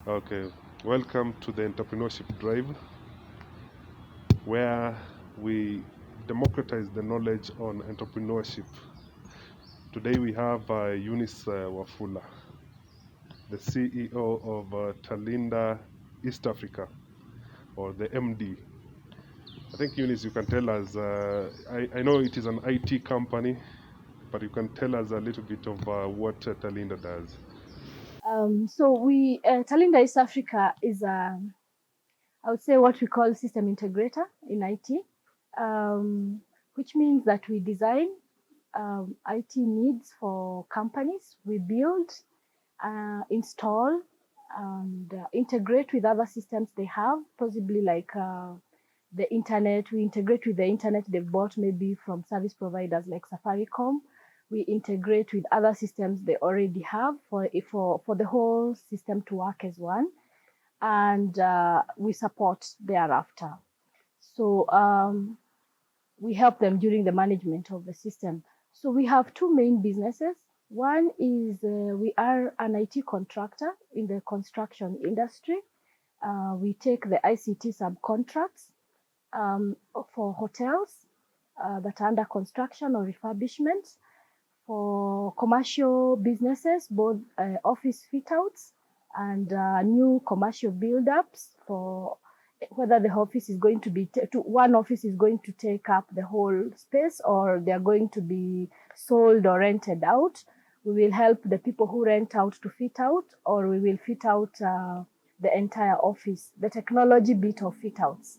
Okay, welcome to the Entrepreneurship Drive, where we democratize the knowledge on entrepreneurship. Today we have Eunice Wafula, the CEO of Talinda East Africa, or the MD. I think Eunice, you can tell us. I know it is an IT company, but you can tell us a little bit of what Talinda does. Talinda East Africa is I would say what we call system integrator in IT, which means that we design IT needs for companies. We build, install, and integrate with other systems they have, possibly like the internet. We integrate with the internet they've bought maybe from service providers like Safaricom. We integrate with other systems they already have for the whole system to work as one, and we support thereafter. So we help them during the management of the system. So we have two main businesses. One is we are an IT contractor in the construction industry. We take the ICT subcontracts for hotels that are under construction or refurbishment, for commercial businesses, both office fit outs and new commercial build ups, for whether the office is going to be one office is going to take up the whole space, or they're going to be sold or rented out. We will help the people who rent out to fit out, or we will fit out the entire office, the technology bit of fit outs.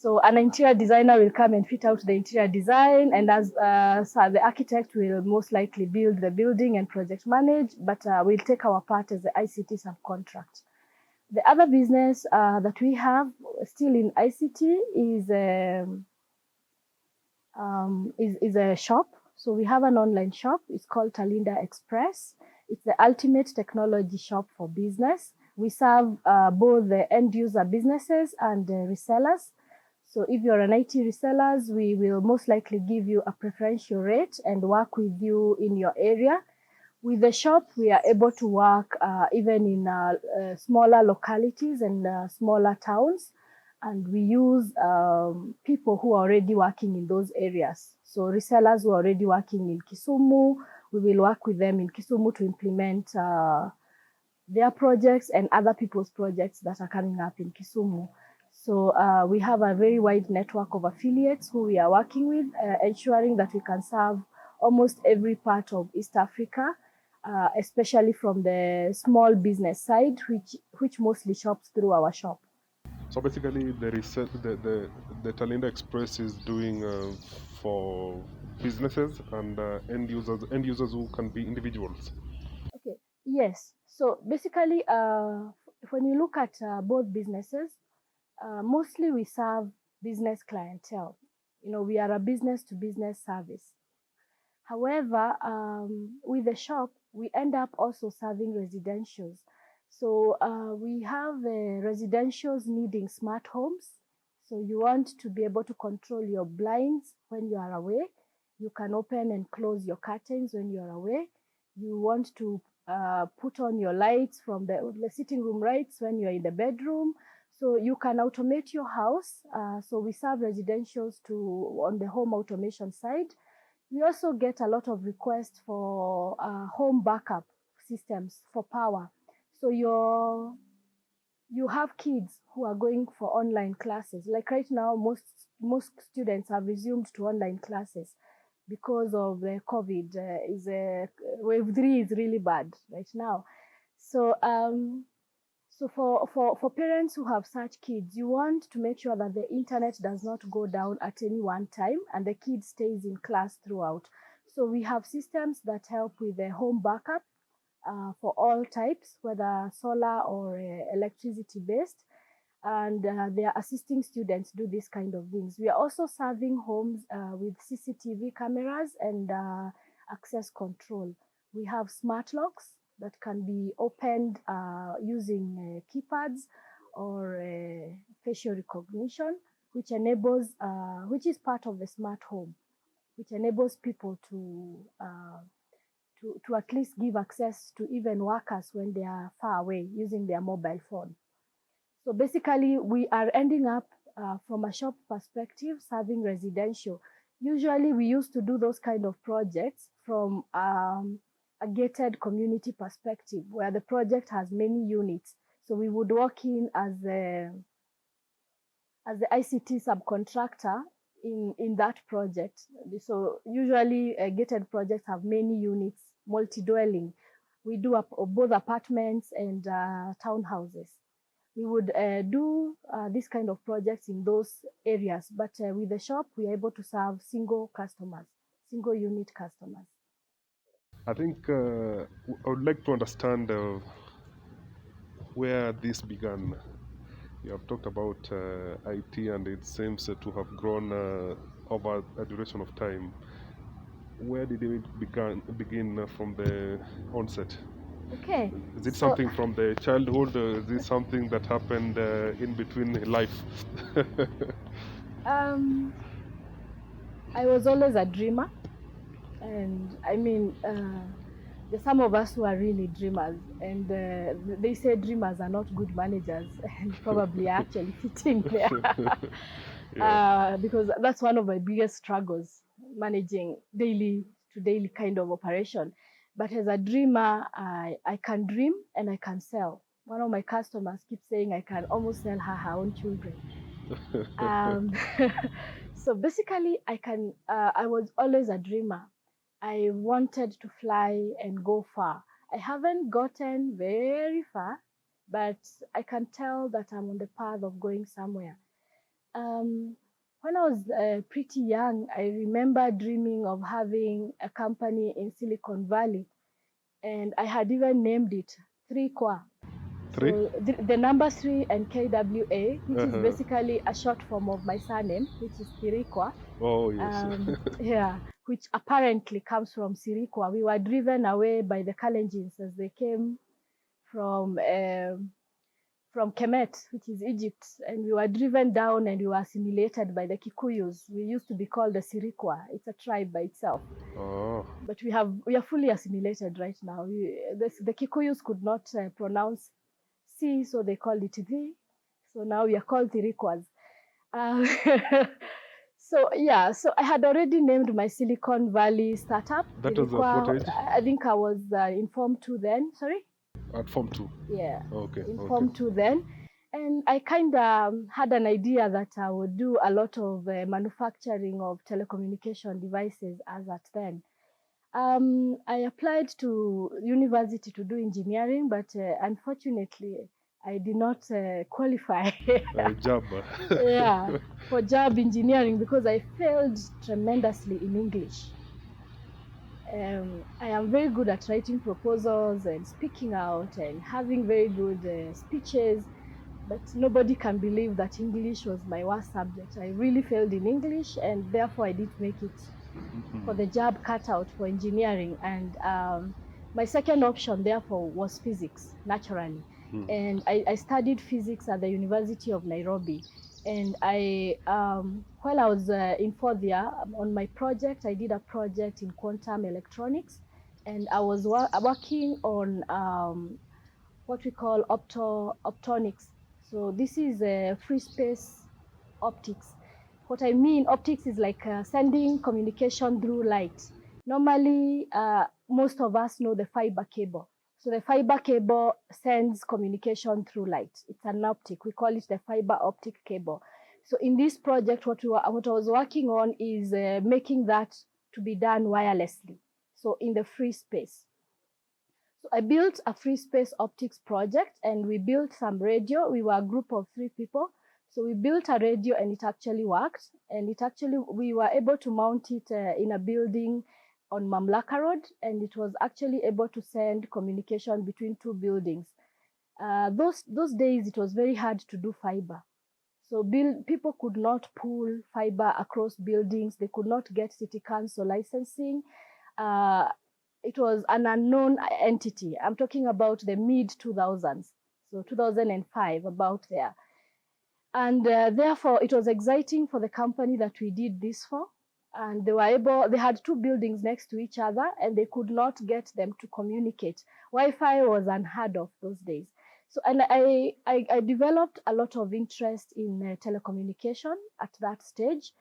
So an interior designer will come and fit out the interior design, and as so the architect will most likely build the building and project manage, but we'll take our part as the ICT subcontract. The other business that we have still in ICT is a shop. So we have an online shop. It's called Talinda Express. It's the ultimate technology shop for business. We serve both the end user businesses and the resellers. So if you're an IT resellers, we will most likely give you a preferential rate and work with you in your area. With the shop, we are able to work even in smaller localities and smaller towns, and we use people who are already working in those areas. So resellers who are already working in Kisumu, we will work with them in Kisumu to implement their projects and other people's projects that are coming up in Kisumu. So we have a very wide network of affiliates who we are working with, ensuring that we can serve almost every part of East Africa, especially from the small business side, which mostly shops through our shop. So basically, the Talinda Express is doing for businesses and end users who can be individuals. Okay. Yes. So basically, when you look at both businesses, mostly we serve business clientele. You know, we are a business to business service. However, with the shop, we end up also serving residentials. So we have residentials needing smart homes. So you want to be able to control your blinds when you are away. You can open and close your curtains when you are away. You want to put on your lights from the sitting room lights when you're in the bedroom. So you can automate your house. So we serve residentials on the home automation side. We also get a lot of requests for home backup systems for power. So you have kids who are going for online classes. Like right now, most students have resumed to online classes because of the COVID. Wave 3 is really bad right now. So for parents who have such kids, you want to make sure that the internet does not go down at any one time and the kid stays in class throughout. So we have systems that help with the home backup for all types, whether solar or electricity based. And they are assisting students do this kind of things. We are also serving homes with CCTV cameras and access control. We have smart locks that can be opened using keypads or facial recognition, which is part of the smart home, which enables people to at least give access to even workers when they are far away using their mobile phone. So basically, we are ending up from a shop perspective serving residential. Usually, we used to do those kind of projects from a gated community perspective, where the project has many units. So we would work in as the ICT subcontractor in that project. So usually gated projects have many units, multi-dwelling. We do both apartments and townhouses. We would do this kind of projects in those areas, but with the shop, we are able to serve single customers, single unit customers. I think I would like to understand where this began. You have talked about IT, and it seems to have grown over a duration of time. Where did it begin from the onset? Okay. Is it So, something from the childhood, or is it something that happened in between life? I was always a dreamer. And I mean, there's some of us who are really dreamers, and they say dreamers are not good managers, and probably are actually fitting there. Yeah. Because that's one of my biggest struggles, managing daily to daily kind of operation. But as a dreamer, I can dream and I can sell. One of my customers keeps saying I can almost sell her own children. Um, so basically, I was always a dreamer. I wanted to fly and go far. I haven't gotten very far, but I can tell that I'm on the path of going somewhere. When I was pretty young, I remember dreaming of having a company in Silicon Valley, and I had even named it 3Qua. Three? So the number 3 and KWA, which is Uh-huh. basically a short form of my surname, which is Sirikwa. Oh, yes. Yeah, which apparently comes from Sirikwa. We were driven away by the Kalenjins as they came from Kemet, which is Egypt, and we were driven down and we were assimilated by the Kikuyus. We used to be called the Sirikwa. It's a tribe by itself. Oh. But we are fully assimilated right now. The Kikuyus could not pronounce C, so they called it V. So now we are called Tirikwas. Uh, so I had already named my Silicon Valley startup That was at what Tirikwa. age? I think I was in Form 2 then. Sorry? At Form 2. Yeah, Okay, in okay. Form 2 then. And I kind of had an idea that I would do a lot of manufacturing of telecommunication devices as at then. I applied to university to do engineering, but unfortunately, I did not qualify. Job. Yeah, for job engineering because I failed tremendously in English. I am very good at writing proposals and speaking out and having very good speeches, but nobody can believe that English was my worst subject. I really failed in English, and therefore I didn't make it for the job cut out for engineering. And my second option, therefore, was physics, naturally. And I studied physics at the University of Nairobi. And while I was in fourth year on my project, I did a project in quantum electronics, and I was working on what we call optonics. So this is a free space optics. What I mean, optics is like sending communication through light. Normally, most of us know the fiber cable. So the fiber cable sends communication through light. It's an optic. We call it the fiber optic cable. So in this project, what I was working on is making that to be done wirelessly. So in the free space. So I built a free space optics project, and we built some radio. We were a group of 3 people. So we built a radio, and it actually worked. And we were able to mount it in a building on Mamlaka Road, and it was actually able to send communication between 2 buildings. Those days, it was very hard to do fiber. So people could not pull fiber across buildings. They could not get city council licensing. It was an unknown entity. I'm talking about the mid 2000s, so 2005, about there. And therefore, it was exciting for the company that we did this for. and they had two buildings next to each other, and they could not get them to communicate. Wi-Fi was unheard of those days. So, and I developed a lot of interest in telecommunication at that stage.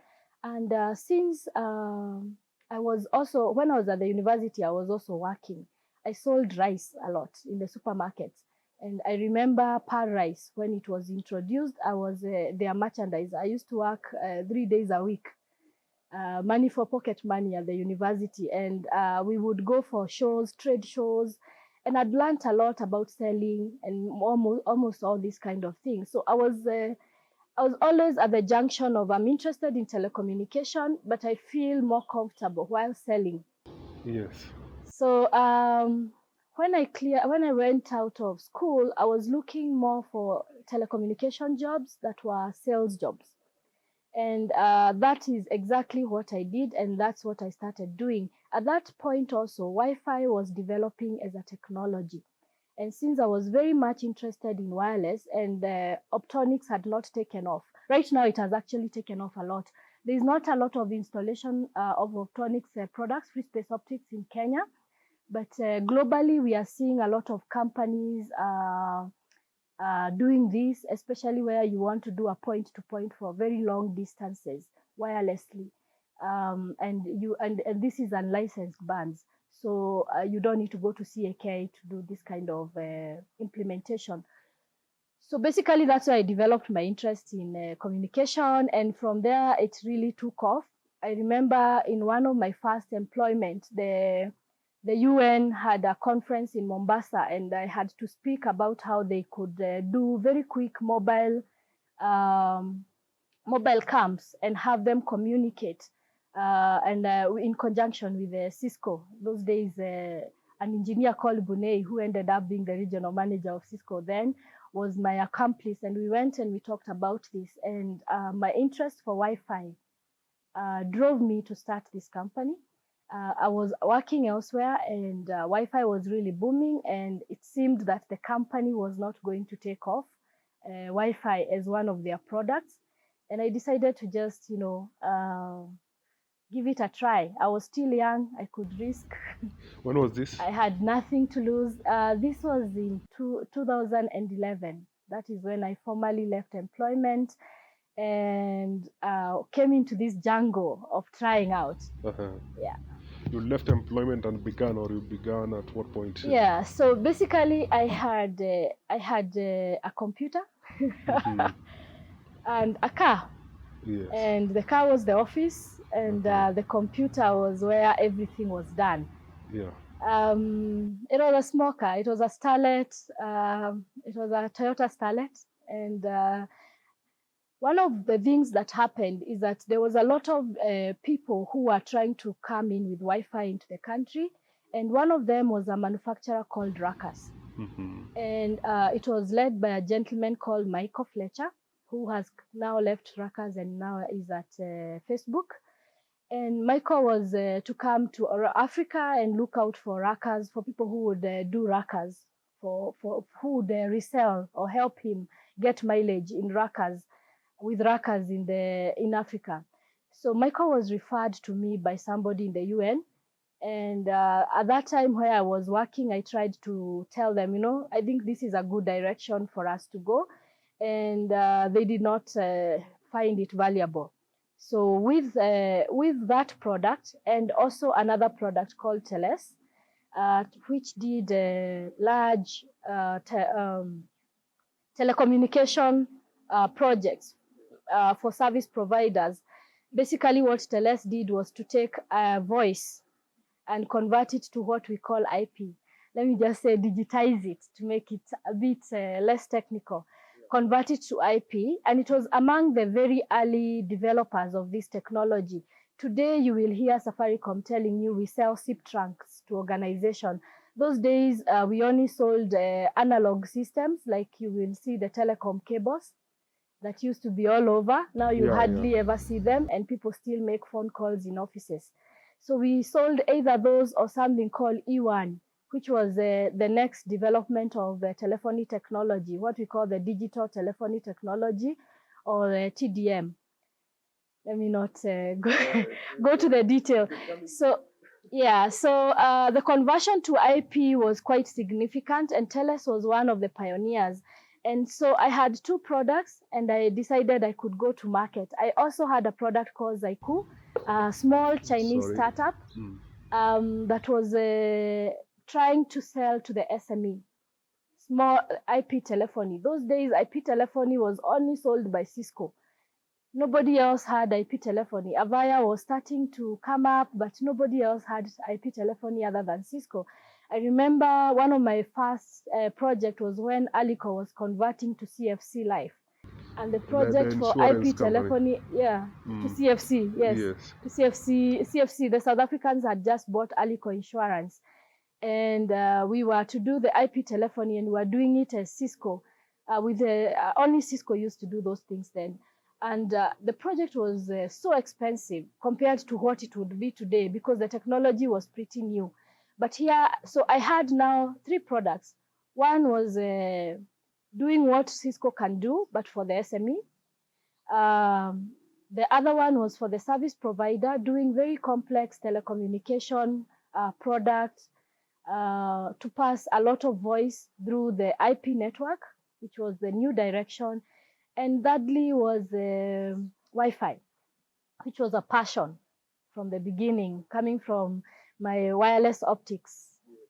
And since I was also, when I was at the university, I was also working. I sold rice a lot in the supermarkets. And I remember par rice, when it was introduced, I was their merchandiser. I used to work 3 days a week, money for pocket money at the university. And we would go for shows, trade shows, and I'd learned a lot about selling and almost all these kind of things. So I was always at the junction of, I'm interested in telecommunication, but I feel more comfortable while selling. Yes. So when I went out of school, I was looking more for telecommunication jobs that were sales jobs. And that is exactly what I did, and that's what I started doing. At that point also, Wi-Fi was developing as a technology. And since I was very much interested in wireless, and optronics had not taken off, right now it has actually taken off a lot. There's not a lot of installation of optronics products, free space optics in Kenya, but globally we are seeing a lot of companies doing this, especially where you want to do a point-to-point for very long distances wirelessly. And this is unlicensed bands. So you don't need to go to CAK to do this kind of implementation. So basically, that's why I developed my interest in communication. And from there, it really took off. I remember in one of my first employment, the UN had a conference in Mombasa, and I had to speak about how they could do very quick mobile camps and have them communicate, and in conjunction with Cisco. Those days, an engineer called Bunei, who ended up being the regional manager of Cisco then, was my accomplice, and we went and we talked about this. And my interest for Wi-Fi drove me to start this company. I was working elsewhere, and Wi-Fi was really booming, and it seemed that the company was not going to take off Wi-Fi as one of their products. And I decided to just, give it a try. I was still young. I could risk. When was this? I had nothing to lose. This was in 2011. That is when I formally left employment and came into this jungle of trying out. Yeah. You left employment and began, or you began at what point? Yeah. So basically, I had a computer and a car. Yes. And the car was the office, and the computer was where everything was done. Yeah. It was a small car. It was a Starlet. It was a Toyota Starlet. And one of the things that happened is that there was a lot of people who were trying to come in with Wi-Fi into the country. And one of them was a manufacturer called Ruckus. And it was led by a gentleman called Michael Fletcher, who has now left Ruckus and now is at Facebook. And Michael was to come to Africa and look out for Ruckus, for people who would do Ruckus, for who would resell or help him get mileage in Ruckus, with Ruckus in Africa. So Michael was referred to me by somebody in the UN. And at that time where I was working, I tried to tell them, I think this is a good direction for us to go. And they did not find it valuable. So with that product, and also another product called Teles, which did large telecommunication projects for service providers. Basically, what Teles did was to take a voice and convert it to what we call IP. Let me just say digitize it to make it a bit less technical. Convert it to IP, and it was among the very early developers of this technology. Today, you will hear Safaricom telling you we sell SIP trunks to organization. Those days, we only sold analog systems, like you will see the telecom cables that used to be all over. Now you hardly ever see them, and people still make phone calls in offices. So we sold either those or something called E1, which was the next development of telephony technology, what we call the digital telephony technology, or TDM. let me not go to the detail. So yeah, so the conversion to IP was quite significant, and Teles was one of the pioneers. And so I had two products, and I decided I could go to market. I also had a product called Zaiku, a small Chinese Sorry. startup that was trying to sell to the SME, small IP telephony. Those days, IP telephony was only sold by Cisco. Nobody else had IP telephony. Avaya was starting to come up, but nobody else had IP telephony other than Cisco. I remember one of my first project was when Alico was converting to CFC Life. And the project for IP telephony, to CFC, yes, to CFC. The South Africans had just bought Alico Insurance, and we were to do the IP telephony, and we were doing it as Cisco. With only Cisco used to do those things then. And the project was so expensive compared to what it would be today because the technology was pretty new. But here, so I had now three products. One was doing what Cisco can do, but for the SME. The other one was for the service provider, doing very complex telecommunication products to pass a lot of voice through the IP network, which was the new direction. And thirdly was Wi-Fi, which was a passion from the beginning, coming from my wireless optics